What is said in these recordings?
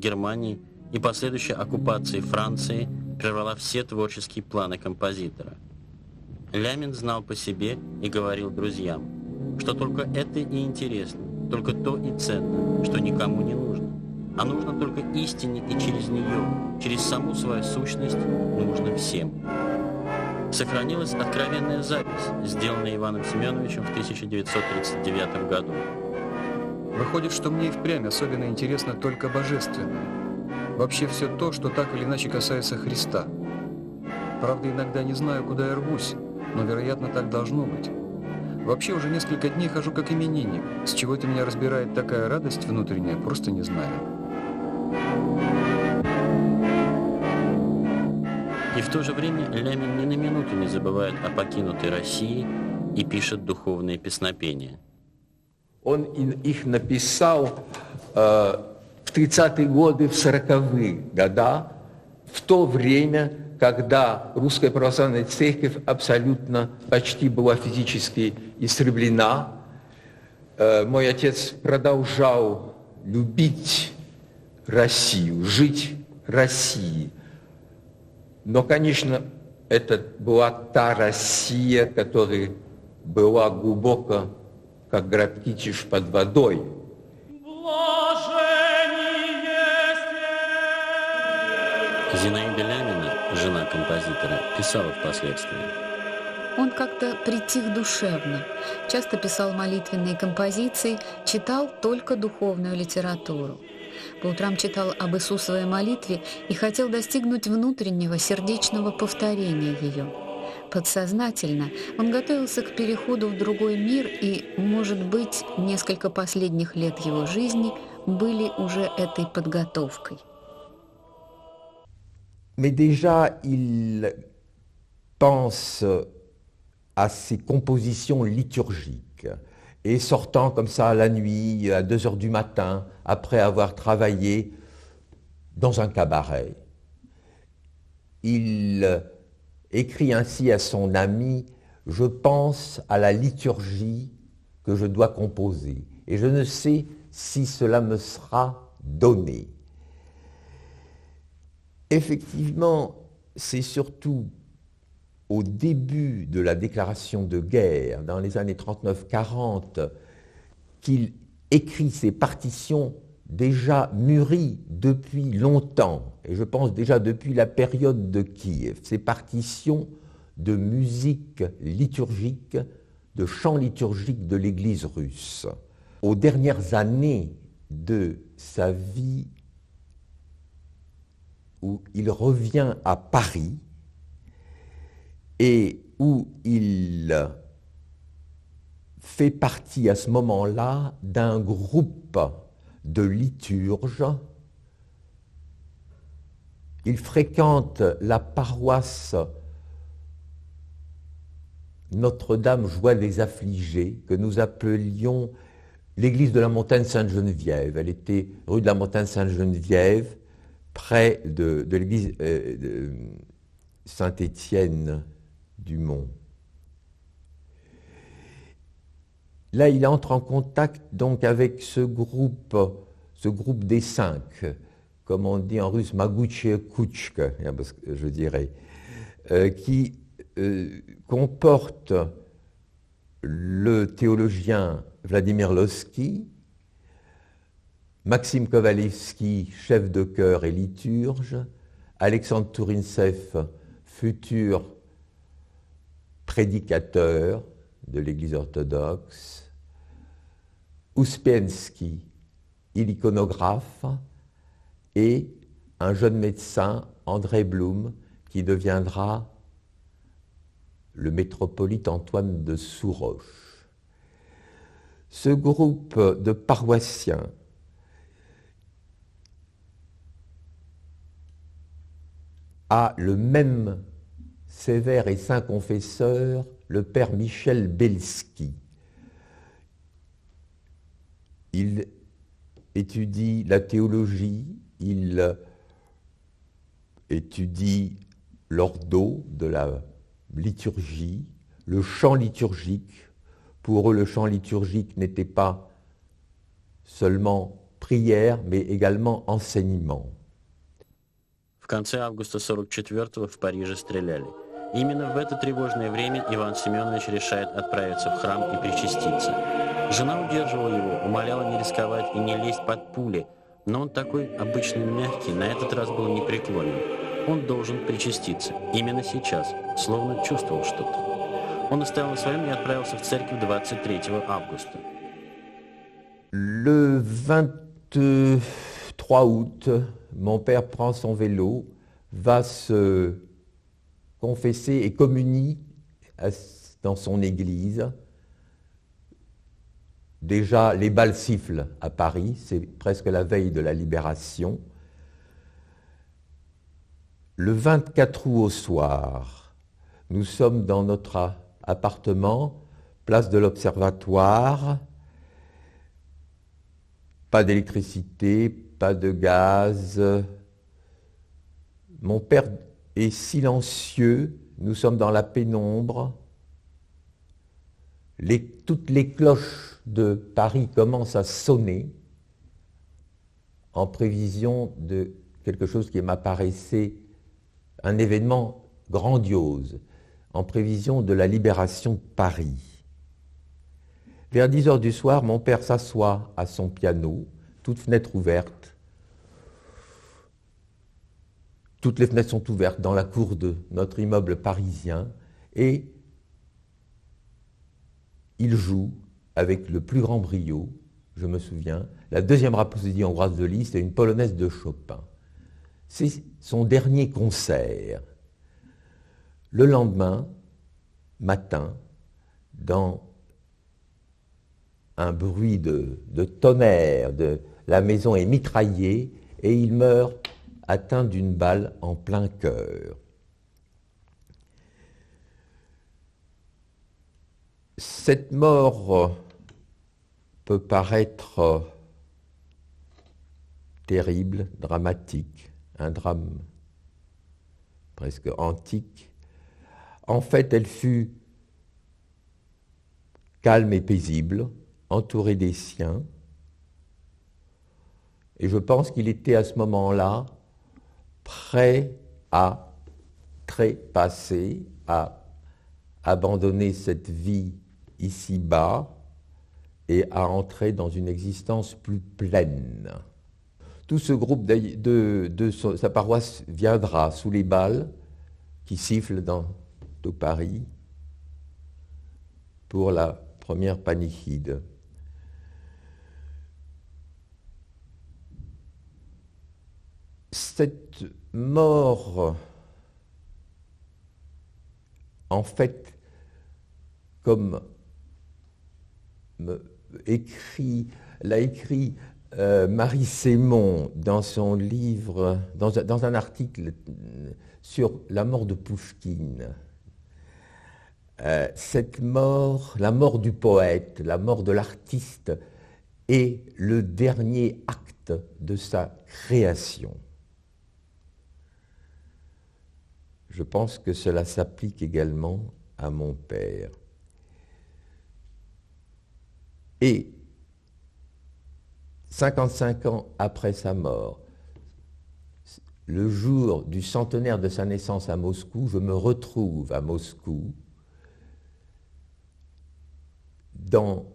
Германии и последующей оккупации Франции прервала все творческие планы композитора. Лямин знал по себе и говорил друзьям, что только это и интересно, только то и ценно, что никому не нужно. А нужно только истине, и через нее, через саму свою сущность, нужно всем. Сохранилась откровенная запись, сделанная Иваном Семеновичем в 1939 году. Выходит, что мне и впрямь особенно интересно только божественное. Вообще все то, что так или иначе касается Христа. Правда, иногда не знаю, куда я рвусь, но, вероятно, так должно быть. Вообще уже несколько дней хожу как именинник. С чего это меня разбирает такая радость внутренняя, просто не знаю. И в то же время Лямин ни на минуту не забывает о покинутой России и пишет духовные песнопения. Он их написал в 30-е годы, в 40-е годы, в то время, когда Русская Православная Церковь абсолютно почти была физически истреблена. Мой отец продолжал любить Россию, жить Россией. Но, конечно, это была та Россия, которая была глубоко, как Грабкичев, под водой. Зинаида Лямина, жена композитора, писала впоследствии. Он как-то притих душевно, часто писал молитвенные композиции, читал только духовную литературу. По утрам читал об Иисусовой молитве и хотел достигнуть внутреннего сердечного повторения ее. Подсознательно он готовился к переходу в другой мир, и, может быть, несколько последних лет его жизни были уже этой подготовкой. Mais déjà, il pense à ses compositions liturgiques. Et sortant comme ça la nuit, à 2 heures du matin, après avoir travaillé dans un cabaret, il écrit ainsi à son ami « Je pense à la liturgie que je dois composer, et je ne sais si cela me sera donné. » Effectivement, c'est surtout au début de la déclaration de guerre, dans les années 39-40, qu'il écrit ses partitions déjà mûries depuis longtemps, et je pense déjà depuis la période de Kiev, ces partitions de musique liturgique, de chant liturgique de l'Église russe. Aux dernières années de sa vie, où il revient à Paris, et où il fait partie à ce moment-là d'un groupe de liturges. Il fréquente la paroisse Notre-Dame Joie des Affligés, que nous appelions l'église de la Montagne Sainte-Geneviève. Elle était rue de la Montagne Sainte-Geneviève, près de l'église de Saint-Étienne du Mont. Là, il entre en contact donc avec ce groupe des 5, comme on dit en russe, Maguche Kuchka, je dirais, qui comporte le théologien Vladimir Lossky, Maxime Kovalevski, chef de chœur et liturge, Alexandre Tourintsev, futur prédicateur de l'Église orthodoxe, Ouspiensky, iconographe, et un jeune médecin, André Blum, qui deviendra le métropolite Antoine de Souroche. Ce groupe de paroissiens a le même sévère et saint confesseur, le père Michel Belski. Il étudie la théologie, il étudie l'ordo de la liturgie, le chant liturgique. Pour eux, le chant liturgique n'était pas seulement prière, mais également enseignement. В конце августа 44-го в Париже стреляли. Именно в это тревожное время Иван Семенович решает отправиться в храм и причаститься. Жена удерживала его, умоляла не рисковать и не лезть под пули, но он такой обычно мягкий, на этот раз был непреклонен. Он должен причаститься, именно сейчас, словно чувствовал что-то. Он настоял на своем и отправился в церковь 23 августа. Le 23 août, mon père prend son vélo, va se confesser et communie dans son église. Déjà, les balles sifflent à Paris, c'est presque la veille de la libération. Le 24 août au soir, nous sommes dans notre appartement, place de l'Observatoire, pas d'électricité, pas de gaz. Mon père est silencieux, nous sommes dans la pénombre. Toutes les cloches de Paris commencent à sonner en prévision de quelque chose qui m'apparaissait un événement grandiose, en prévision de la libération de Paris. Vers 10 heures du soir, mon père s'assoit à son piano, toutes fenêtres ouvertes. Toutes les fenêtres sont ouvertes dans la cour de notre immeuble parisien et il joue avec le plus grand brio, je me souviens, la deuxième rhapsodie hongroise de Liszt et une polonaise de Chopin. C'est son dernier concert. Le lendemain matin, dans un bruit de tonnerre, la maison est mitraillée et il meurt atteint d'une balle en plein cœur. Cette mort peut paraître terrible, dramatique, un drame presque antique. En fait, elle fut calme et paisible, entouré des siens. Et je pense qu'il était à ce moment-là prêt à trépasser, à abandonner cette vie ici-bas et à entrer dans une existence plus pleine. Tout ce groupe de sa paroisse viendra sous les balles qui sifflent dans tout Paris pour la première panichide. Cette mort, en fait, comme l'a écrit Marie Sémon dans son livre, dans un article sur la mort de Pouchkine, cette mort, la mort du poète, la mort de l'artiste, est le dernier acte de sa création. Je pense que cela s'applique également à mon père. Et 55 ans après sa mort, le jour du centenaire de sa naissance à Moscou, je me retrouve à Moscou dans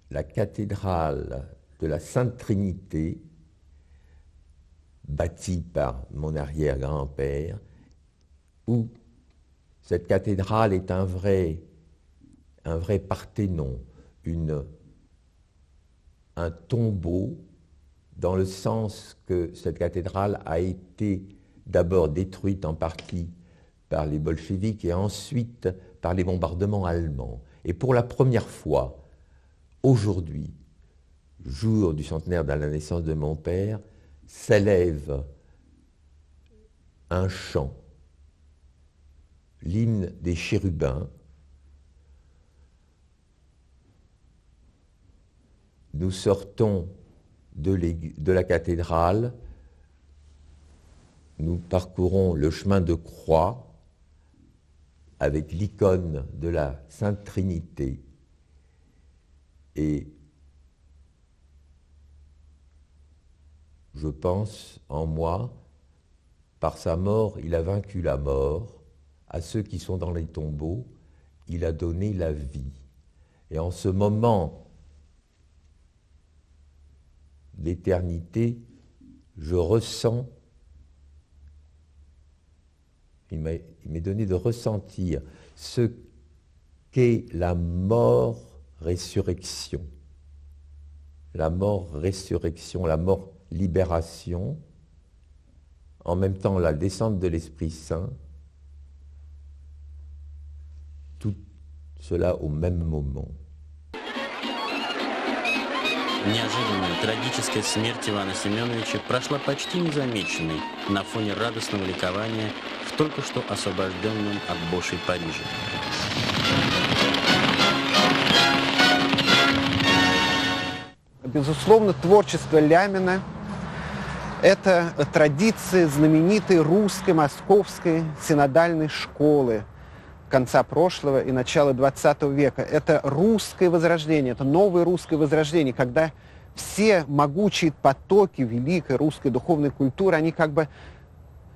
la cathédrale de la Sainte Trinité, bâtie par mon arrière-grand-père, où cette cathédrale est un vrai Parthénon, un tombeau, dans le sens que cette cathédrale a été d'abord détruite en partie par les bolcheviks et ensuite par les bombardements allemands. Et pour la première fois, aujourd'hui, jour du centenaire de la naissance de mon père, s'élève un chant, l'hymne des chérubins. Nous sortons de la cathédrale, nous parcourons le chemin de croix avec l'icône de la Sainte Trinité et je pense, en moi, par sa mort, il a vaincu la mort. À ceux qui sont dans les tombeaux, il a donné la vie. Et en ce moment d'éternité, je ressens, il m'est donné de ressentir ce qu'est la mort-résurrection. La mort-résurrection, la mort-libération, en même temps la descente de l'Esprit Saint, tout cela au même moment. Неожиданная трагическая смерть Ивана Семеновича прошла почти незамеченной на фоне радостного ликования в только что освобожденном от Бошей Париже. Безусловно, творчество Лямина – это традиции знаменитой русской московской синодальной школы конца прошлого и начала XX века. Это русское возрождение, это новое русское возрождение, когда все могучие потоки великой русской духовной культуры, они как бы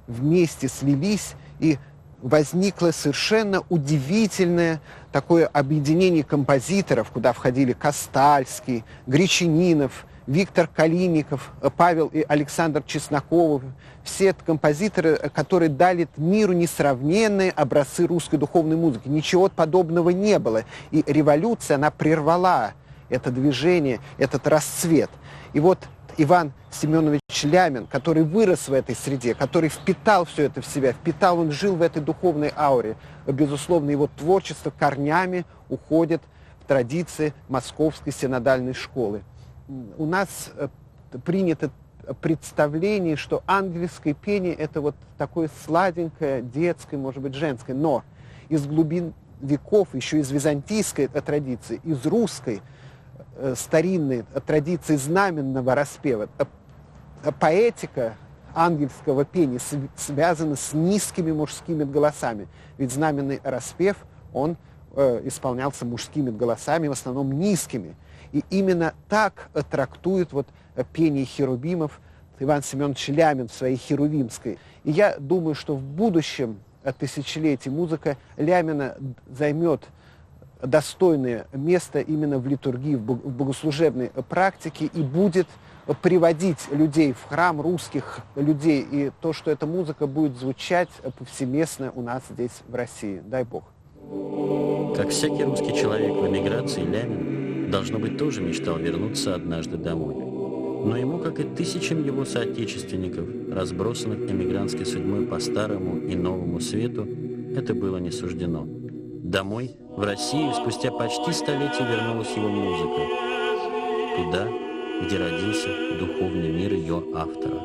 вместе слились, и возникло совершенно удивительное такое объединение композиторов, куда входили Костальский, Гречанинов, Виктор Калиников, Павел и Александр Чесноковы. Все это композиторы, которые дали миру несравненные образцы русской духовной музыки. Ничего подобного не было. И революция, она прервала это движение, этот расцвет. И вот Иван Семенович Лямин, который вырос в этой среде, который впитал все это в себя, он жил в этой духовной ауре. Безусловно, его творчество корнями уходит в традиции Московской синодальной школы. У нас принято представление, что ангельское пение – это вот такое сладенькое, детское, может быть, женское. Но из глубин веков, еще из византийской традиции, из русской старинной традиции знаменного распева, поэтика ангельского пения связана с низкими мужскими голосами. Ведь знаменный распев, он исполнялся мужскими голосами, в основном низкими. И именно так трактует вот пение херувимов Иван Семенович Лямин в своей херувимской. И я думаю, что в будущем тысячелетий музыка Лямина займет достойное место именно в литургии, в богослужебной практике и будет приводить людей в храм, русских людей, и то, что эта музыка будет звучать повсеместно у нас здесь, в России. Дай Бог. Как всякий русский человек в эмиграции, Лямин, должно быть, тоже мечтал вернуться однажды домой. Но ему, как и тысячам его соотечественников, разбросанных эмигрантской судьбой по старому и новому свету, это было не суждено. Домой, в Россию, спустя почти столетие вернулась его музыка. Туда, где родился духовный мир ее автора.